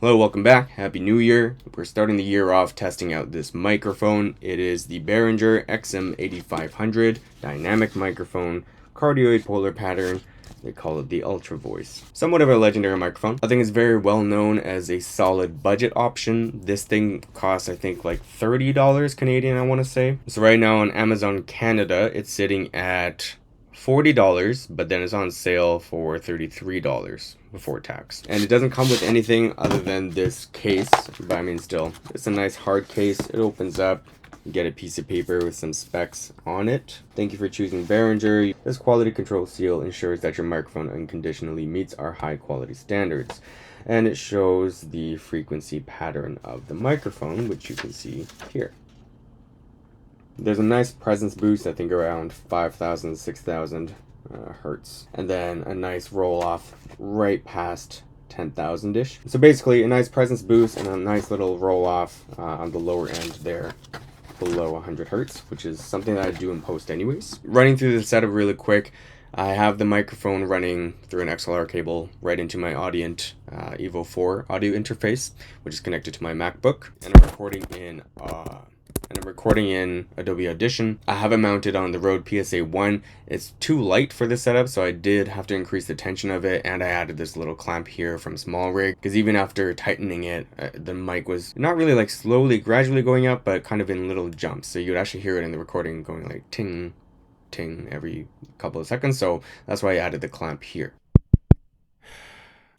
Hello, welcome back. Happy New Year. We're starting the year off testing out this microphone. It is the Behringer XM8500 dynamic microphone, cardioid polar pattern. They call it the Ultra Voice. Somewhat of a legendary microphone. I think it's very well known as a solid budget option. This thing costs, I think, like $30 Canadian, I want to say. So right now on Amazon Canada, it's sitting at $40, but then it's on sale for $33 before tax. And it doesn't come with anything other than this case, but I mean still, it's a nice hard case. It opens up, you get a piece of paper with some specs on it. Thank you for choosing Behringer. This quality control seal ensures that your microphone unconditionally meets our high quality standards. And it shows the frequency pattern of the microphone, which you can see here. There's a nice presence boost, I think around 5,000, 6,000 hertz. And then a nice roll off right past 10,000-ish. So basically a nice presence boost and a nice little roll off on the lower end there below 100 hertz, which is something that I do in post anyways. Running through the setup really quick, I have the microphone running through an XLR cable right into my Audient Evo 4 audio interface, which is connected to my MacBook, and I'm recording in Adobe Audition. I have it mounted on the Rode PSA-1. It's too light for this setup, so I did have to increase the tension of it, and I added this little clamp here from Small Rig, because even after tightening it, the mic was not really like gradually going up, but kind of in little jumps. So you'd actually hear it in the recording going like ting, ting every couple of seconds, so that's why I added the clamp here.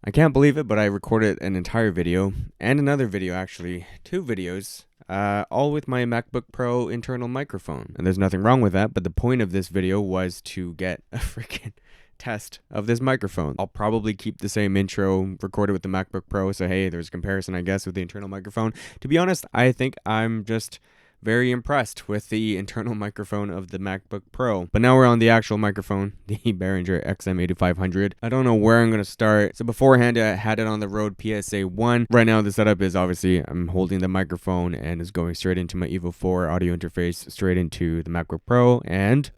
I can't believe it, but I recorded an entire video, and another video actually, 2 videos, all with my MacBook Pro internal microphone. And there's nothing wrong with that, but the point of this video was to get a freaking test of this microphone. I'll probably keep the same intro recorded with the MacBook Pro, so hey, there's a comparison, I guess, with the internal microphone. To be honest, I think I'm just very impressed with the internal microphone of the MacBook Pro. But now we're on the actual microphone, the Behringer XM8500. I don't know where I'm going to start. So beforehand, I had it on the Rode PSA-1. Right now, the setup is obviously I'm holding the microphone and is going straight into my Evo 4 audio interface, straight into the MacBook Pro, and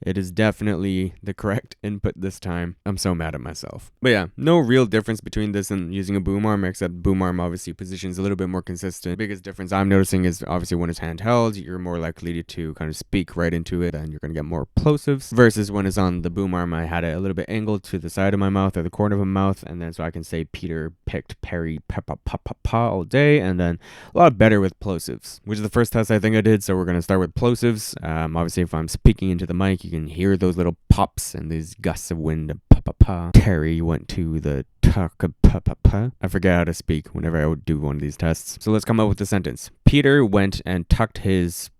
it is definitely the correct input this time. I'm so mad at myself. But yeah, no real difference between this and using a boom arm, except boom arm obviously positions a little bit more consistent. The biggest difference I'm noticing is obviously when it's handheld, you're more likely to kind of speak right into it and you're going to get more plosives, versus when it's on the boom arm, I had it a little bit angled to the side of my mouth or the corner of my mouth, and then so I can say Peter picked Perry peppa pa pa pa all day, and then a lot better with plosives, which is the first test I think I did. So we're going to start with plosives. Obviously if I'm speaking into the mic, you can hear those little pops and these gusts of wind. Pa pa pa. Terry went to the tuck pa pa pa. I forget how to speak whenever I would do one of these tests. So let's come up with the sentence. Peter went and tucked his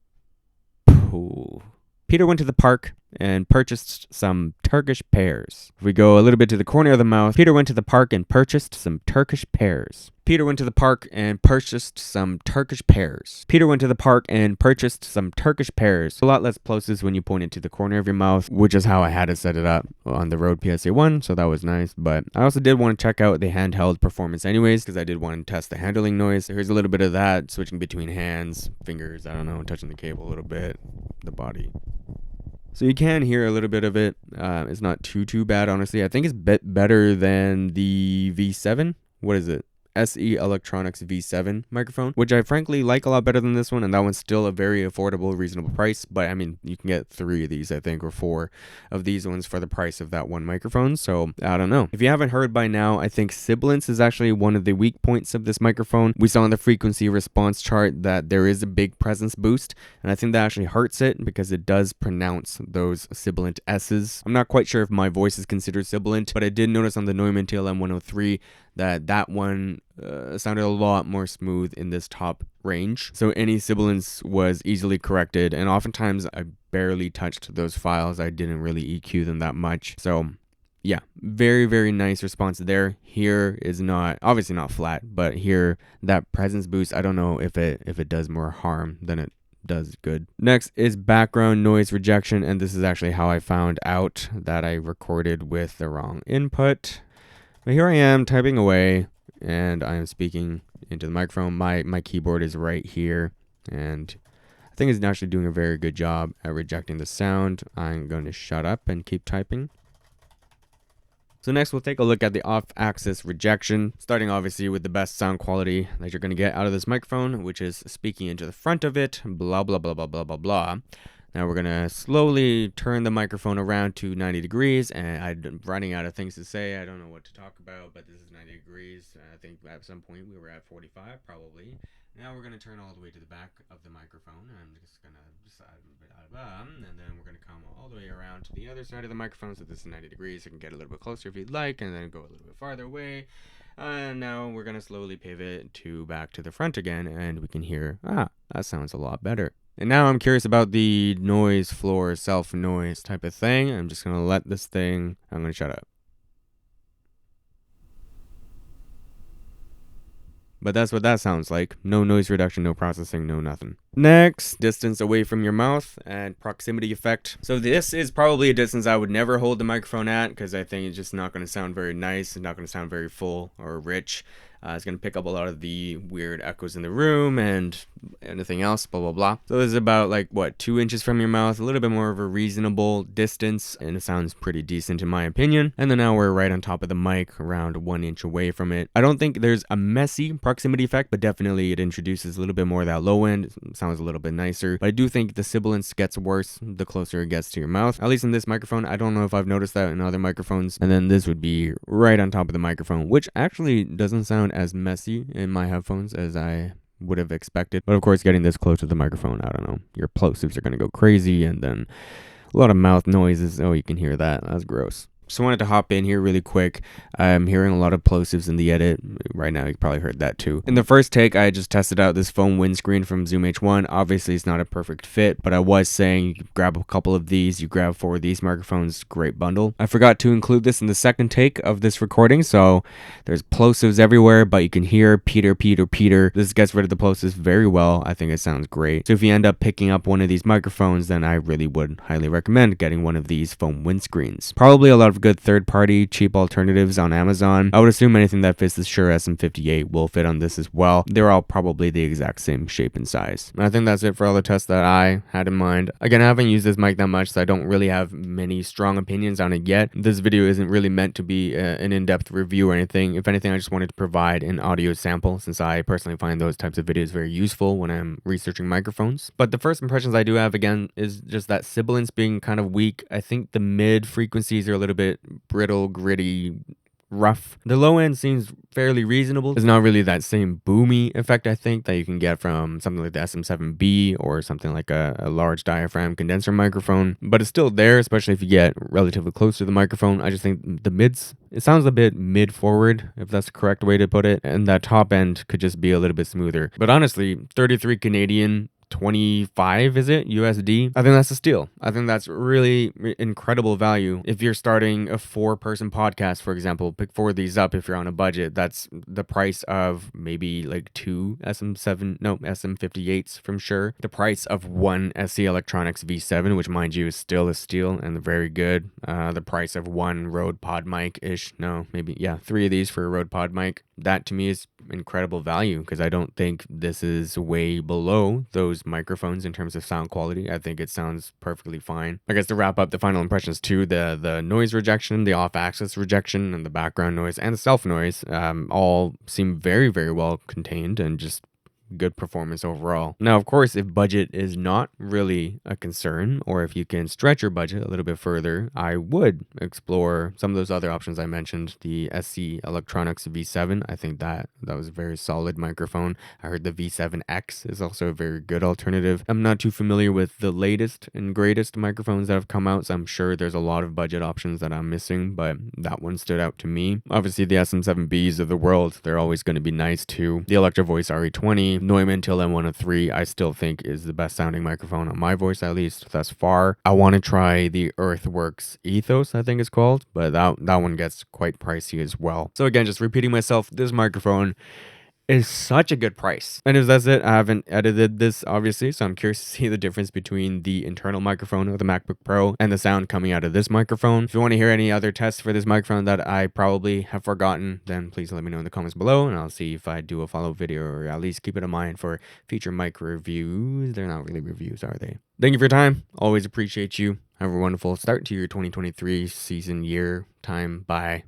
poo. Peter went to the park and purchased some Turkish pears. If we go a little bit to the corner of the mouth, Peter went to the park and purchased some Turkish pears. Peter went to the park and purchased some Turkish pears. Peter went to the park and purchased some Turkish pears. A lot less plosives when you point it to the corner of your mouth, which is how I had to set it up on the Rode PSA-1, so that was nice. But I also did want to check out the handheld performance anyways, because I did want to test the handling noise. So here's a little bit of that, switching between hands, fingers, I don't know, touching the cable a little bit, the body. So you can hear a little bit of it. It's not too bad, honestly. I think it's better than the V7. What is it? SE Electronics V7 microphone, which I frankly like a lot better than this one, and that one's still a very affordable, reasonable price. But I mean, you can get 3 of these, I think, or 4 of these ones for the price of that one microphone. So I don't know. If you haven't heard by now, I think Sibilance is actually one of the weak points of this microphone. We saw in the frequency response chart that there is a big presence boost, and I think that actually hurts it because it does pronounce those sibilant S's. I'm not quite sure if my voice is considered sibilant, but I did notice on the Neumann TLM103 that one sounded a lot more smooth in this top range. So any sibilance was easily corrected, and oftentimes I barely touched those files. I didn't really EQ them that much. So yeah, very nice response there. Here is not, obviously not flat, but here that presence boost, I don't know if it does more harm than it does good. Next is background noise rejection, and this is actually how I found out that I recorded with the wrong input. But here I am typing away, and I am speaking into the microphone. My keyboard is right here, and I think it's actually doing a very good job at rejecting the sound. I'm going to shut up and keep typing. So next we'll take a look at the off-axis rejection, starting obviously with the best sound quality that you're going to get out of this microphone, which is speaking into the front of it, blah, blah, blah, blah, blah, blah, blah. Now we're going to slowly turn the microphone around to 90 degrees, and I'm running out of things to say. I don't know what to talk about, but this is 90 degrees. I think at some point we were at 45, probably. Now we're going to turn all the way to the back of the microphone. I'm just going to decide and then we're going to come all the way around to the other side of the microphone. So this is 90 degrees. You can get a little bit closer if you'd like, and then go a little bit farther away. And now we're going to slowly pivot to back to the front again, and we can hear, that sounds a lot better. And now I'm curious about the noise floor, self-noise type of thing. I'm just going to let this thing, I'm going to shut up. But that's what that sounds like. No noise reduction, no processing, no nothing. Next, distance away from your mouth and proximity effect. So this is probably a distance I would never hold the microphone at, because I think it's just not going to sound very nice. It's not going to sound very full or rich. It's going to pick up a lot of the weird echoes in the room and anything else, blah, blah, blah. So this is about 2 inches from your mouth, a little bit more of a reasonable distance, and it sounds pretty decent in my opinion. And then now we're right on top of the mic, around 1 inch away from it. I don't think there's a messy proximity effect, but definitely it introduces a little bit more of that low end. It sounds a little bit nicer, but I do think the sibilance gets worse the closer it gets to your mouth, at least in this microphone. I don't know if I've noticed that in other microphones. And then this would be right on top of the microphone, which actually doesn't sound as messy in my headphones as I would have expected. But of course, getting this close to the microphone, I don't know, your plosives are going to go crazy, and then a lot of mouth noises. Oh, you can hear that. That's gross. So I wanted to hop in here really quick. I'm hearing a lot of plosives in the edit. Right now, you probably heard that too. In the first take, I just tested out this foam windscreen from Zoom H1. Obviously, it's not a perfect fit, but I was saying you grab a couple of these, you grab 4 of these microphones, great bundle. I forgot to include this in the second take of this recording, so there's plosives everywhere, but you can hear Peter, Peter, Peter. This gets rid of the plosives very well. I think it sounds great. So if you end up picking up one of these microphones, then I really would highly recommend getting one of these foam windscreens. Probably a lot of good third-party cheap alternatives on Amazon. I would assume anything that fits the Shure SM58 will fit on this as well. They're all probably the exact same shape and size. And I think that's it for all the tests that I had in mind. Again, I haven't used this mic that much, so I don't really have many strong opinions on it yet. This video isn't really meant to be an in-depth review or anything. If anything, I just wanted to provide an audio sample, since I personally find those types of videos very useful when I'm researching microphones. But the first impressions I do have, again, is just that sibilance being kind of weak. I think the mid frequencies are a little bit brittle, gritty, rough. The low end seems fairly reasonable. It's not really that same boomy effect, I think, that you can get from something like the SM7B or something like a large diaphragm condenser microphone. But it's still there, especially if you get relatively close to the microphone. I just think the mids, it sounds a bit mid-forward, if that's the correct way to put it. And that top end could just be a little bit smoother. But honestly, 33 Canadian, 25, is it, USD? I think that's a steal. I think that's really incredible value. If you're starting a 4-person podcast, for example, pick 4 of these up if you're on a budget. That's the price of maybe 2 SM58s from Shure. The price of 1 SC Electronics V7, which mind you is still a steal and very good. The price of 1 Rode Pod mic-ish. No, maybe, 3 of these for a Rode Pod mic. That to me is incredible value, because I don't think this is way below those microphones in terms of sound quality. I think it sounds perfectly fine. I guess to wrap up the final impressions too, the noise rejection, the off-axis rejection, and the background noise and the self noise all seem very, very well contained and just good performance overall. Now, of course, if budget is not really a concern, or if you can stretch your budget a little bit further, I would explore some of those other options I mentioned. The SC Electronics V7, I think that was a very solid microphone. I heard the V7X is also a very good alternative. I'm not too familiar with the latest and greatest microphones that have come out, so I'm sure there's a lot of budget options that I'm missing, but that one stood out to me. Obviously, the SM7Bs of the world, they're always going to be nice too. The Electro Voice RE20, Neumann till M103, I still think is the best sounding microphone on my voice, at least thus far. I want to try the Earthworks Ethos, I think it's called, but that one gets quite pricey as well. So again, just repeating myself, this microphone is such a good price. And if that's it, I haven't edited this obviously, so I'm curious to see the difference between the internal microphone of the MacBook Pro and the sound coming out of this microphone. If you want to hear any other tests for this microphone that I probably have forgotten, then please let me know in the comments below, and I'll see if I do a follow-up video, or at least keep it in mind for future mic reviews. They're not really reviews, are they? Thank you for your time. Always appreciate you. Have a wonderful start to your 2023 season, year, time. Bye.